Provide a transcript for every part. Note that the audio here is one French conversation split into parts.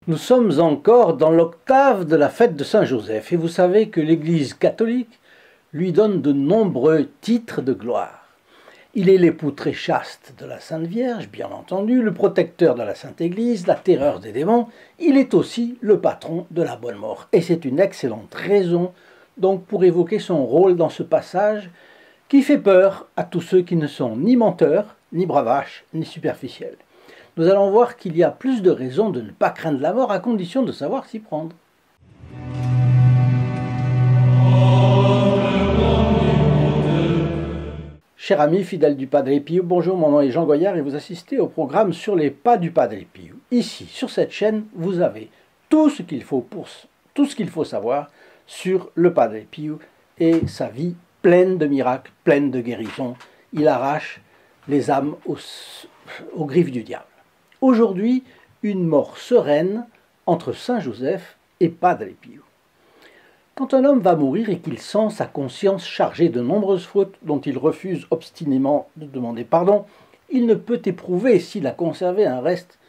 Nous sommes encore dans l'octave de la fête de Saint-Joseph et vous savez que l'Église catholique lui donne de nombreux titres de gloire. Il est l'époux très chaste de la Sainte Vierge, bien entendu, le protecteur de la Sainte Église, la terreur des démons. Il est aussi le patron de la bonne mort. Et c'est une excellente raison donc pour évoquer son rôle dans ce passage qui fait peur à tous ceux qui ne sont ni menteurs, ni bravaches, ni superficiels. Nous allons voir qu'il y a plus de raisons de ne pas craindre la mort à condition de savoir s'y prendre. Chers amis fidèles du Padre Pio, bonjour, mon nom est Jean Goyard et vous assistez au programme Sur les pas du Padre Pio. Ici, sur cette chaîne, vous avez tout ce qu'il faut savoir sur le Padre Pio et sa vie pleine de miracles, pleine de guérisons. Il arrache les âmes aux griffes du diable. Aujourd'hui, une mort sereine entre Saint Joseph et Padre Pio. Quand un homme va mourir et qu'il sent sa conscience chargée de nombreuses fautes dont il refuse obstinément de demander pardon, il ne peut éprouver, s'il a conservé un reste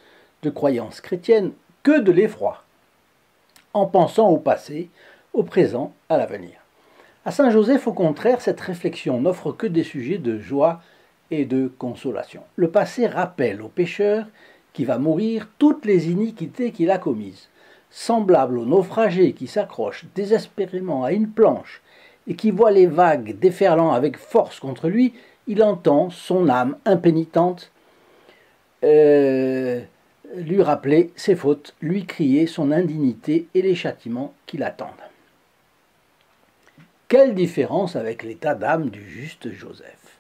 de croyance chrétienne, que de l'effroi, en pensant au passé, au présent, à l'avenir. À Saint Joseph, au contraire, cette réflexion n'offre que des sujets de joie et de consolation. Le passé rappelle au pécheur qui va mourir toutes les iniquités qu'il a commises. Semblable au naufragé qui s'accroche désespérément à une planche et qui voit les vagues déferlant avec force contre lui, il entend son âme impénitente lui rappeler ses fautes, lui crier son indignité et les châtiments qui l'attendent. Quelle différence avec l'état d'âme du juste Joseph!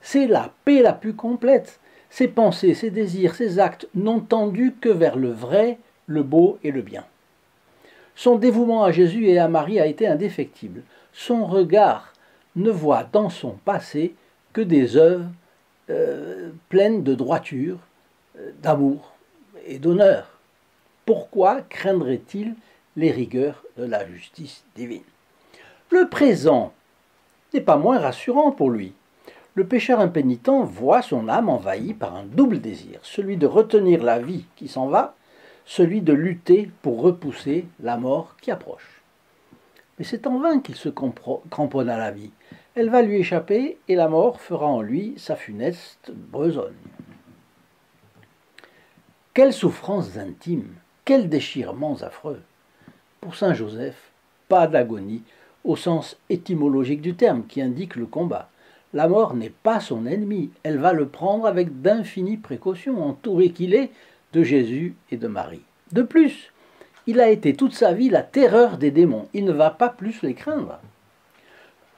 C'est la paix la plus complète. Ses pensées, ses désirs, ses actes n'ont tendu que vers le vrai, le beau et le bien. Son dévouement à Jésus et à Marie a été indéfectible. Son regard ne voit dans son passé que des œuvres pleines de droiture, d'amour et d'honneur. Pourquoi craindrait-il les rigueurs de la justice divine? Le présent n'est pas moins rassurant pour lui. Le pécheur impénitent voit son âme envahie par un double désir, celui de retenir la vie qui s'en va, celui de lutter pour repousser la mort qui approche. Mais c'est en vain qu'il se cramponne à la vie. Elle va lui échapper et la mort fera en lui sa funeste besogne. Quelles souffrances intimes, quels déchirements affreux! Pour saint Joseph, pas d'agonie au sens étymologique du terme qui indique le combat. La mort n'est pas son ennemi, elle va le prendre avec d'infinies précautions, entouré qu'il est de Jésus et de Marie. De plus, il a été toute sa vie la terreur des démons, il ne va pas plus les craindre.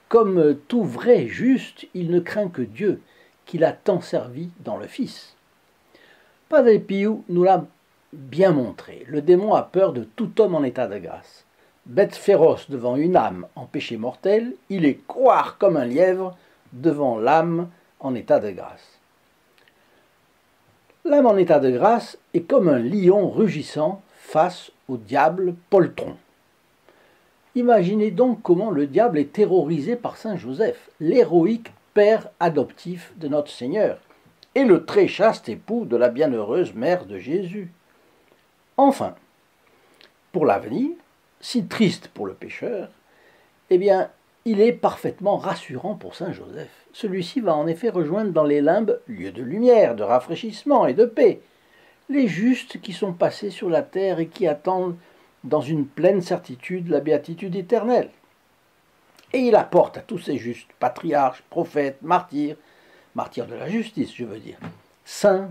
Comme tout vrai juste, il ne craint que Dieu, qu'il a tant servi dans le Fils. Padre Pio nous l'a bien montré, le démon a peur de tout homme en état de grâce. Bête féroce devant une âme en péché mortel, il est couard comme un lièvre devant l'âme en état de grâce. L'âme en état de grâce est comme un lion rugissant face au diable poltron. Imaginez donc comment le diable est terrorisé par saint Joseph, l'héroïque père adoptif de notre Seigneur, et le très chaste époux de la bienheureuse mère de Jésus. Enfin, pour l'avenir, si triste pour le pécheur, eh bien, il est parfaitement rassurant pour saint Joseph. Celui-ci va en effet rejoindre dans les limbes, lieu de lumière, de rafraîchissement et de paix, les justes qui sont passés sur la terre et qui attendent dans une pleine certitude la béatitude éternelle. Et il apporte à tous ces justes, patriarches, prophètes, martyrs de la justice, je veux dire, saints,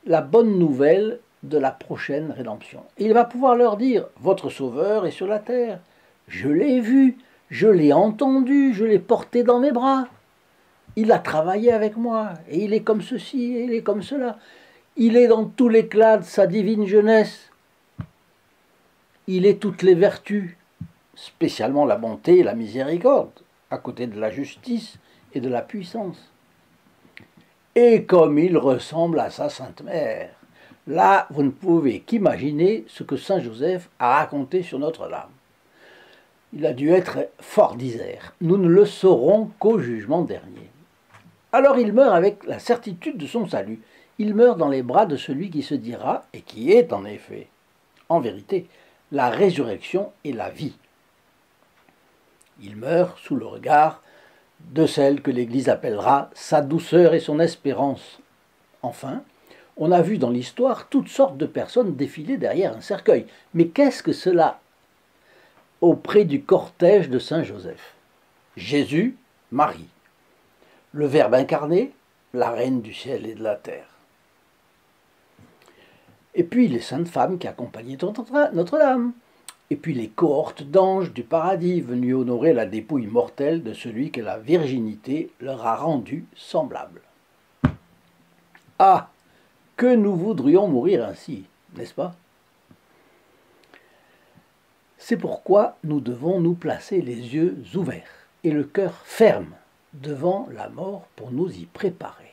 la bonne nouvelle de la prochaine rédemption. Et il va pouvoir leur dire, votre Sauveur est sur la terre, je l'ai vu, je l'ai entendu, je l'ai porté dans mes bras. Il a travaillé avec moi, et il est comme ceci, et il est comme cela. Il est dans tout l'éclat de sa divine jeunesse. Il est toutes les vertus, spécialement la bonté et la miséricorde, à côté de la justice et de la puissance. Et comme il ressemble à sa Sainte Mère, là, vous ne pouvez qu'imaginer ce que saint Joseph a raconté sur Notre-Dame. Il a dû être fort disert. Nous ne le saurons qu'au jugement dernier. Alors il meurt avec la certitude de son salut. Il meurt dans les bras de celui qui se dira, et qui est en effet, en vérité, la résurrection et la vie. Il meurt sous le regard de celle que l'Église appellera sa douceur et son espérance. Enfin, on a vu dans l'histoire toutes sortes de personnes défiler derrière un cercueil. Mais qu'est-ce que cela auprès du cortège de Saint Joseph? Jésus, Marie. Le Verbe incarné, la reine du ciel et de la terre. Et puis les saintes femmes qui accompagnaient Notre-Dame. Et puis les cohortes d'anges du paradis venus honorer la dépouille mortelle de celui que la virginité leur a rendu semblable. Ah, que nous voudrions mourir ainsi, n'est-ce pas? C'est pourquoi nous devons nous placer les yeux ouverts et le cœur ferme devant la mort pour nous y préparer.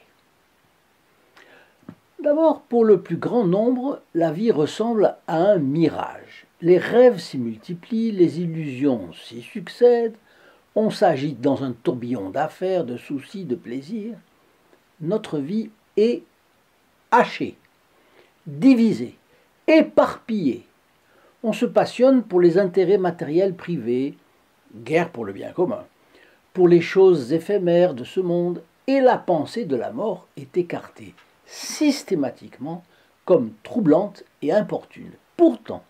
D'abord, pour le plus grand nombre, la vie ressemble à un mirage. Les rêves s'y multiplient, les illusions s'y succèdent, on s'agite dans un tourbillon d'affaires, de soucis, de plaisirs. Notre vie est hachée, divisée, éparpillée. On se passionne pour les intérêts matériels privés, guère pour le bien commun, pour les choses éphémères de ce monde, et la pensée de la mort est écartée systématiquement comme troublante et importune. Pourtant,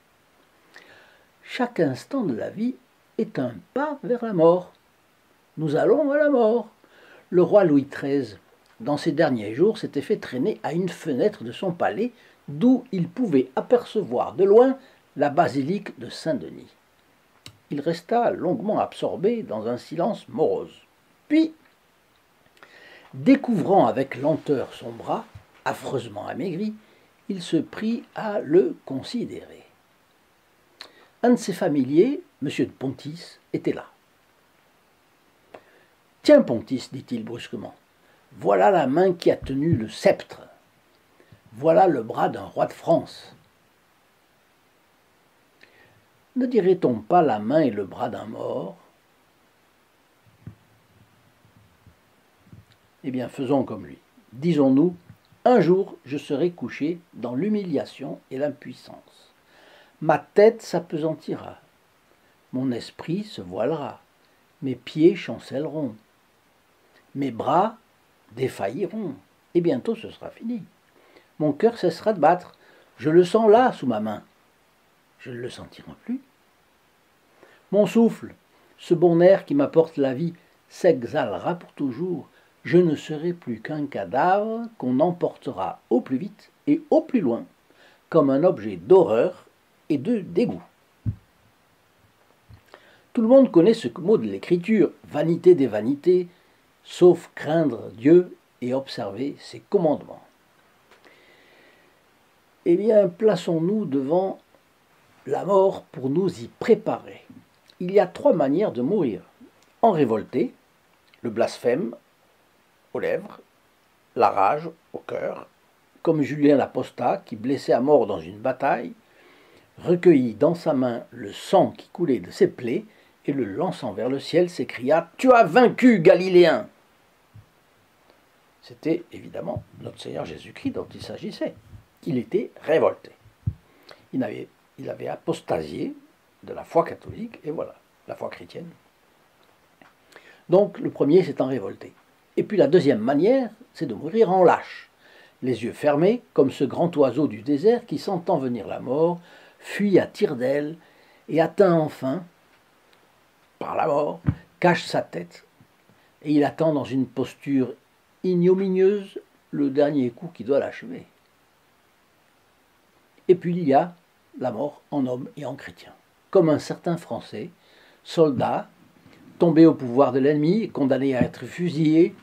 chaque instant de la vie est un pas vers la mort. Nous allons à la mort. Le roi Louis XIII, dans ses derniers jours, s'était fait traîner à une fenêtre de son palais, d'où il pouvait apercevoir de loin la basilique de Saint-Denis. Il resta longuement absorbé dans un silence morose. Puis, découvrant avec lenteur son bras, affreusement amaigri, il se prit à le considérer. Un de ses familiers, M. de Pontis, était là. « Tiens, Pontis, dit-il brusquement, voilà la main qui a tenu le sceptre. Voilà le bras d'un roi de France. Ne dirait-on pas la main et le bras d'un mort? Eh bien, faisons comme lui. Disons-nous, un jour, je serai couché dans l'humiliation et l'impuissance. Ma tête s'apesantira, mon esprit se voilera, mes pieds chancelleront, mes bras défailliront, et bientôt ce sera fini. Mon cœur cessera de battre, je le sens là, sous ma main. Je ne le sentirai plus. Mon souffle, ce bon air qui m'apporte la vie, s'exhalera pour toujours. Je ne serai plus qu'un cadavre qu'on emportera au plus vite et au plus loin, comme un objet d'horreur et de dégoût. Tout le monde connaît ce mot de l'Écriture, vanité des vanités, sauf craindre Dieu et observer ses commandements. Eh bien, plaçons-nous devant la mort pour nous y préparer. Il y a 3 manières de mourir. En révolté, le blasphème aux lèvres, la rage au cœur, comme Julien l'Apostat qui, blessé à mort dans une bataille, recueillit dans sa main le sang qui coulait de ses plaies et le lançant vers le ciel s'écria « Tu as vaincu, Galiléen !» C'était évidemment notre Seigneur Jésus-Christ dont il s'agissait. Il était révolté. Il avait apostasié de la foi catholique, et voilà, la foi chrétienne. Donc le premier, c'est en révolté. Et puis la deuxième manière, c'est de mourir en lâche, les yeux fermés, comme ce grand oiseau du désert qui, sentant venir la mort, fuit à tire d'aile et atteint enfin, par la mort, cache sa tête, et il attend dans une posture ignominieuse le dernier coup qui doit l'achever. Et puis il y a la mort en homme et en chrétien, comme un certain Français, soldat, tombé au pouvoir de l'ennemi, condamné à être fusillé,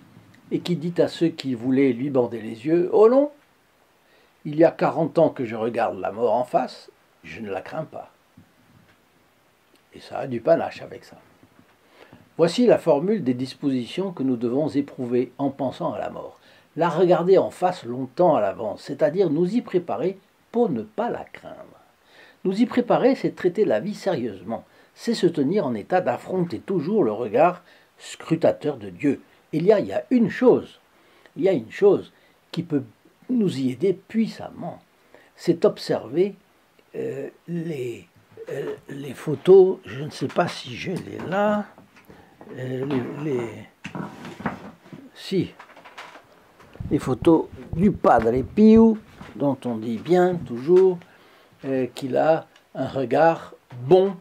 et qui dit à ceux qui voulaient lui bander les yeux « Oh non, il y a 40 ans que je regarde la mort en face, je ne la crains pas. » Et ça a du panache avec ça. Voici la formule des dispositions que nous devons éprouver en pensant à la mort. La regarder en face longtemps à l'avance, c'est-à-dire nous y préparer pour ne pas la craindre. Nous y préparer, c'est traiter la vie sérieusement, c'est se tenir en état d'affronter toujours le regard scrutateur de Dieu. Il y a une chose qui peut nous y aider puissamment, c'est observer les photos, je ne sais pas si je les là, si, les photos du Padre Pio, dont on dit bien toujours qu'il a un regard bon,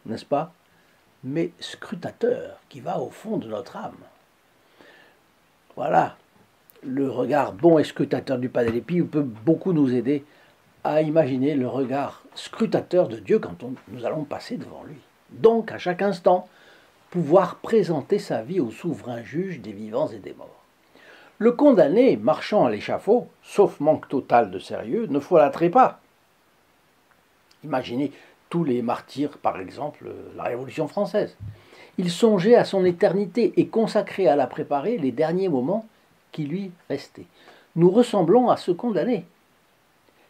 n'est-ce pas, mais scrutateur, qui va au fond de notre âme. Voilà, le regard bon et scrutateur du Padre Pio peut beaucoup nous aider à imaginer le regard scrutateur de Dieu quand nous allons passer devant lui. Donc, à chaque instant, pouvoir présenter sa vie au souverain juge des vivants et des morts. Le condamné marchant à l'échafaud, sauf manque total de sérieux, ne folâtrait pas. Imaginez tous les martyrs, par exemple, la Révolution française. Il songeait à son éternité et consacrait à la préparer les derniers moments qui lui restaient. Nous ressemblons à ce condamné.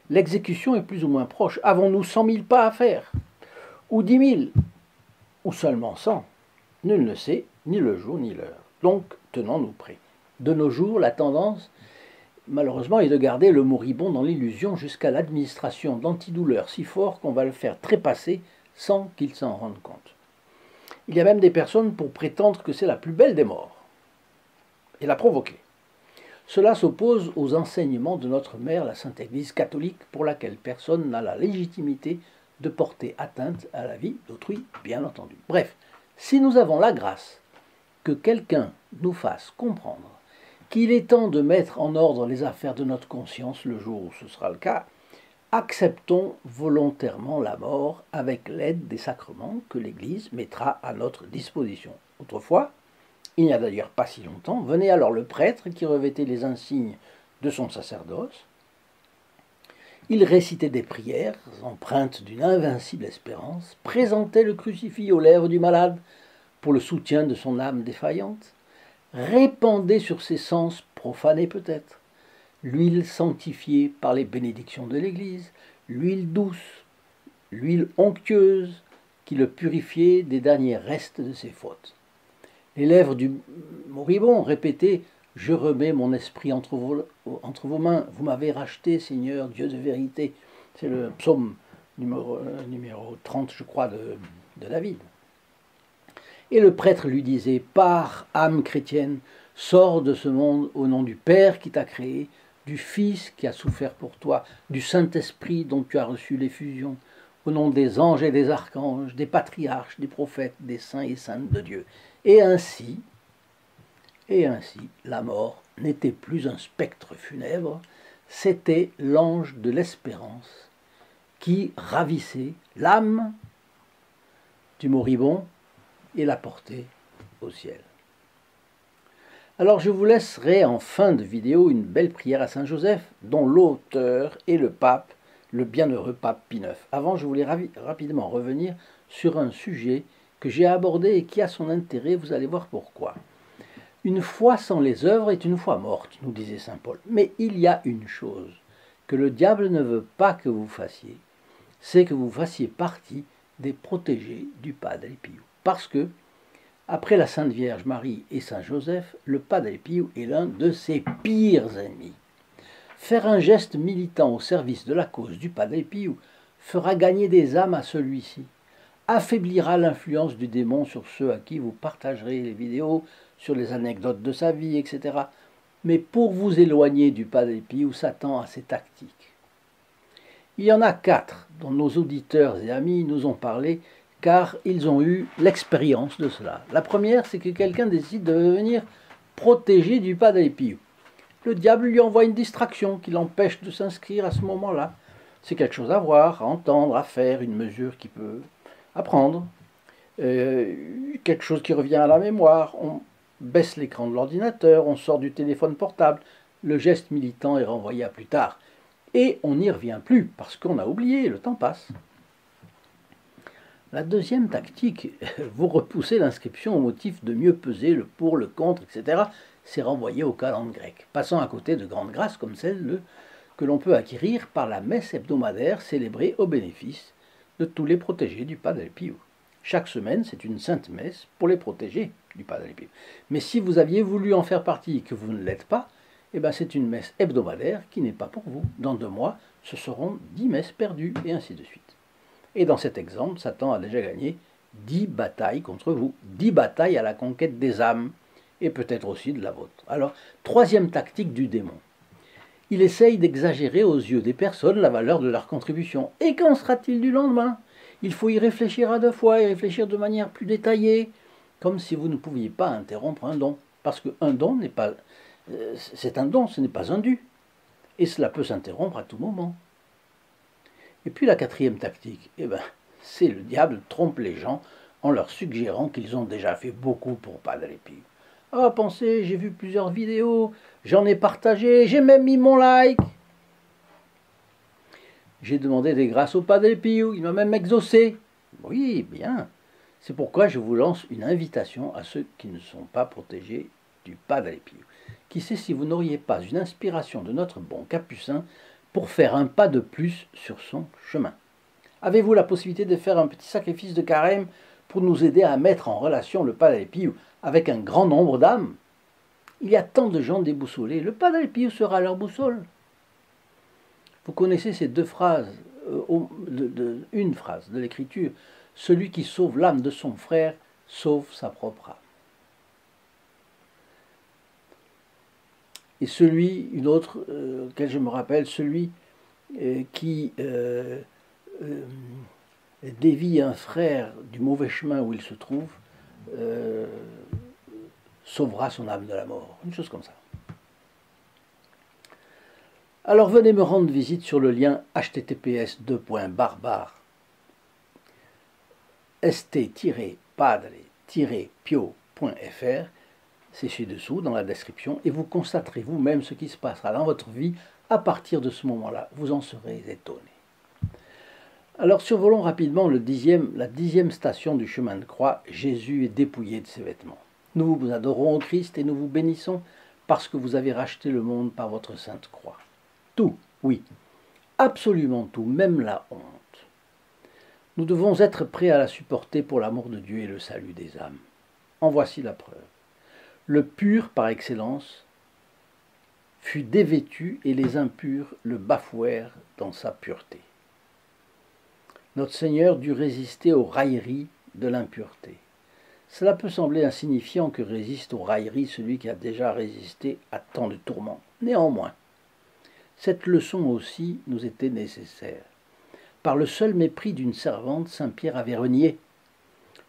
L'exécution est plus ou moins proche. Avons-nous 100 000 pas à faire? Ou 10 000? Ou seulement 100? Nul ne sait, ni le jour ni l'heure. Donc, tenons-nous prêts. De nos jours, la tendance, malheureusement, est de garder le moribond dans l'illusion jusqu'à l'administration d'antidouleurs si fort qu'on va le faire trépasser sans qu'il s'en rende compte. Il y a même des personnes pour prétendre que c'est la plus belle des morts et la provoquer. Cela s'oppose aux enseignements de notre mère, la Sainte Église catholique, pour laquelle personne n'a la légitimité de porter atteinte à la vie d'autrui, bien entendu. Bref, si nous avons la grâce que quelqu'un nous fasse comprendre qu'il est temps de mettre en ordre les affaires de notre conscience le jour où ce sera le cas, acceptons volontairement la mort avec l'aide des sacrements que l'Église mettra à notre disposition. Autrefois, il n'y a d'ailleurs pas si longtemps, venait alors le prêtre qui revêtait les insignes de son sacerdoce. Il récitait des prières empreintes d'une invincible espérance, présentait le crucifix aux lèvres du malade pour le soutien de son âme défaillante, répandait sur ses sens profanés peut-être l'huile sanctifiée par les bénédictions de l'Église, l'huile douce, l'huile onctueuse qui le purifiait des derniers restes de ses fautes. Les lèvres du moribond répétaient « Je remets mon esprit entre vos mains, vous m'avez racheté, Seigneur, Dieu de vérité ». C'est le psaume numéro 30, je crois, de David. Et le prêtre lui disait « Pars, âme chrétienne, sors de ce monde au nom du Père qui t'a créé, du Fils qui a souffert pour toi, du Saint-Esprit dont tu as reçu l'effusion, au nom des anges et des archanges, des patriarches, des prophètes, des saints et saintes de Dieu. » Et ainsi, la mort n'était plus un spectre funèbre, c'était l'ange de l'espérance qui ravissait l'âme du moribond et la portait au ciel. Alors je vous laisserai en fin de vidéo une belle prière à Saint Joseph, dont l'auteur est le pape, le bienheureux pape Pie IX. Avant, je voulais rapidement revenir sur un sujet que j'ai abordé et qui a son intérêt, vous allez voir pourquoi. Une foi sans les œuvres est une foi morte, nous disait saint Paul. Mais il y a une chose que le diable ne veut pas que vous fassiez, c'est que vous fassiez partie des protégés du Padre Pio. Parce que, après la Sainte Vierge Marie et saint Joseph, le Padre Pio est l'un de ses pires ennemis. Faire un geste militant au service de la cause du Padre Pio fera gagner des âmes à celui-ci, affaiblira l'influence du démon sur ceux à qui vous partagerez les vidéos, sur les anecdotes de sa vie, etc. Mais pour vous éloigner du Padre Pio, Satan a ses tactiques. Il y en a 4 dont nos auditeurs et amis nous ont parlé, car ils ont eu l'expérience de cela. La première, c'est que quelqu'un décide de devenir protégé du Padre Pio. Le diable lui envoie une distraction qui l'empêche de s'inscrire à ce moment-là. C'est quelque chose à voir, à entendre, à faire, une mesure qui peut apprendre, quelque chose qui revient à la mémoire, on baisse l'écran de l'ordinateur, on sort du téléphone portable, le geste militant est renvoyé à plus tard. Et on n'y revient plus, parce qu'on a oublié, le temps passe. La deuxième tactique, vous repoussez l'inscription au motif de mieux peser le pour, le contre, etc. C'est renvoyé au calendrier grec, passant à côté de grandes grâces comme celle que l'on peut acquérir par la messe hebdomadaire célébrée au bénéfice de tous les protégés du Padre Pio. Chaque semaine, c'est une sainte messe pour les protégés du Padre Pio. Mais si vous aviez voulu en faire partie et que vous ne l'êtes pas, eh ben c'est une messe hebdomadaire qui n'est pas pour vous. Dans 2 mois, ce seront 10 messes perdues, et ainsi de suite. Et dans cet exemple, Satan a déjà gagné 10 batailles contre vous, 10 batailles à la conquête des âmes, et peut-être aussi de la vôtre. Alors, troisième tactique du démon. Il essaye d'exagérer aux yeux des personnes la valeur de leur contribution. Et qu'en sera-t-il du lendemain? Il faut y réfléchir à deux fois, y réfléchir de manière plus détaillée, comme si vous ne pouviez pas interrompre un don. Parce qu'un don n'est pas... c'est un don, ce n'est pas un dû. Et cela peut s'interrompre à tout moment. Et puis la quatrième tactique, c'est le diable trompe les gens en leur suggérant qu'ils ont déjà fait beaucoup pour Padre Pio. Ah, pensez, j'ai vu plusieurs vidéos, j'en ai partagé, j'ai même mis mon like. J'ai demandé des grâces au Padre Pio, il m'a même exaucé. Oui, bien. C'est pourquoi je vous lance une invitation à ceux qui ne sont pas protégés du Padre Pio. Qui sait si vous n'auriez pas une inspiration de notre bon Capucin pour faire un pas de plus sur son chemin. Avez-vous la possibilité de faire un petit sacrifice de carême pour nous aider à mettre en relation le Padre Pio avec un grand nombre d'âmes? Il y a tant de gens déboussolés, le Padre Pio sera leur boussole. Vous connaissez ces deux phrases, une phrase de l'Écriture, celui qui sauve l'âme de son frère sauve sa propre âme. Et celui, une autre, auquel je me rappelle, celui qui dévie un frère du mauvais chemin où il se trouve, sauvera son âme de la mort. Une chose comme ça. Alors venez me rendre visite sur le lien https://st-padre-pio.fr, c'est ci-dessous dans la description, et vous constaterez vous-même ce qui se passera dans votre vie. À partir de ce moment-là, vous en serez étonné. Alors survolons rapidement la 10e station du chemin de croix. Jésus est dépouillé de ses vêtements. Nous vous adorons au Christ et nous vous bénissons parce que vous avez racheté le monde par votre sainte croix. Tout, oui, absolument tout, même la honte. Nous devons être prêts à la supporter pour l'amour de Dieu et le salut des âmes. En voici la preuve. Le pur par excellence fut dévêtu et les impurs le bafouèrent dans sa pureté. Notre Seigneur dut résister aux railleries de l'impureté. Cela peut sembler insignifiant que résiste aux railleries celui qui a déjà résisté à tant de tourments. Néanmoins, cette leçon aussi nous était nécessaire. Par le seul mépris d'une servante, saint Pierre avait renié.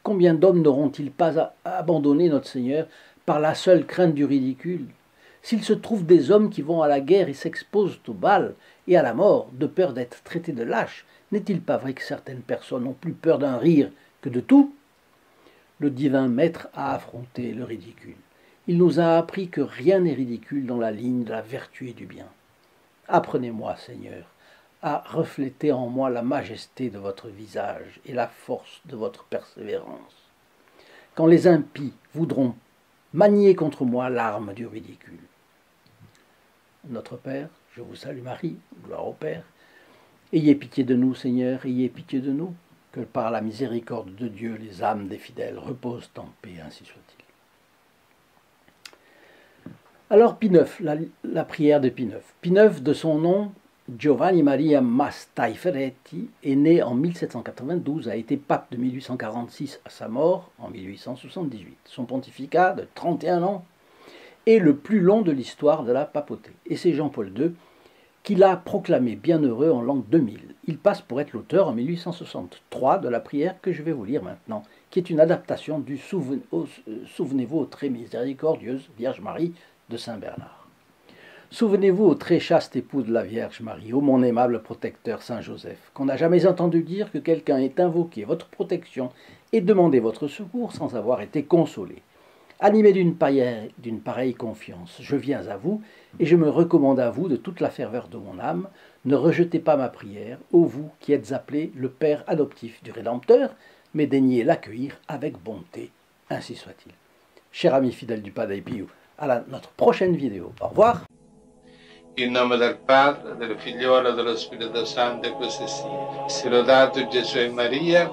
Combien d'hommes n'auront-ils pas abandonné notre Seigneur par la seule crainte du ridicule? S'il se trouve des hommes qui vont à la guerre et s'exposent aux balles et à la mort de peur d'être traités de lâches, n'est-il pas vrai que certaines personnes ont plus peur d'un rire que de tout? Le divin maître a affronté le ridicule. Il nous a appris que rien n'est ridicule dans la ligne de la vertu et du bien. Apprenez-moi, Seigneur, à refléter en moi la majesté de votre visage et la force de votre persévérance. Quand les impies voudront manier contre moi l'arme du ridicule. Notre Père, je vous salue Marie, gloire au Père. Ayez pitié de nous, Seigneur, ayez pitié de nous, que par la miséricorde de Dieu, les âmes des fidèles reposent en paix, ainsi soit-il. Alors Pie IX, la prière de Pie IX. Pie IX, de son nom, Giovanni Maria Mastaiferetti, est né en 1792, a été pape de 1846 à sa mort en 1878. Son pontificat de 31 ans est le plus long de l'histoire de la papauté. Et c'est Jean-Paul II qui l'a proclamé bienheureux en l'an 2000. Il passe pour être l'auteur en 1863 de la prière que je vais vous lire maintenant, qui est une adaptation du Souvenez-vous aux très miséricordieuse Vierge Marie de Saint Bernard. Souvenez-vous au très chaste époux de la Vierge Marie, ô mon aimable protecteur Saint Joseph, qu'on n'a jamais entendu dire que quelqu'un ait invoqué votre protection et demandé votre secours sans avoir été consolé. Animé d'une pareille confiance, je viens à vous et je me recommande à vous de toute la ferveur de mon âme. Ne rejetez pas ma prière, ô vous qui êtes appelé le Père adoptif du Rédempteur, mais daignez l'accueillir avec bonté, ainsi soit-il. Chers amis fidèles du Padre Pio, à notre prochaine vidéo. Au revoir. In nome del Padre, del Figliolo e dello Spirito Santo, e così sia. Sia lodato Gesù e Maria.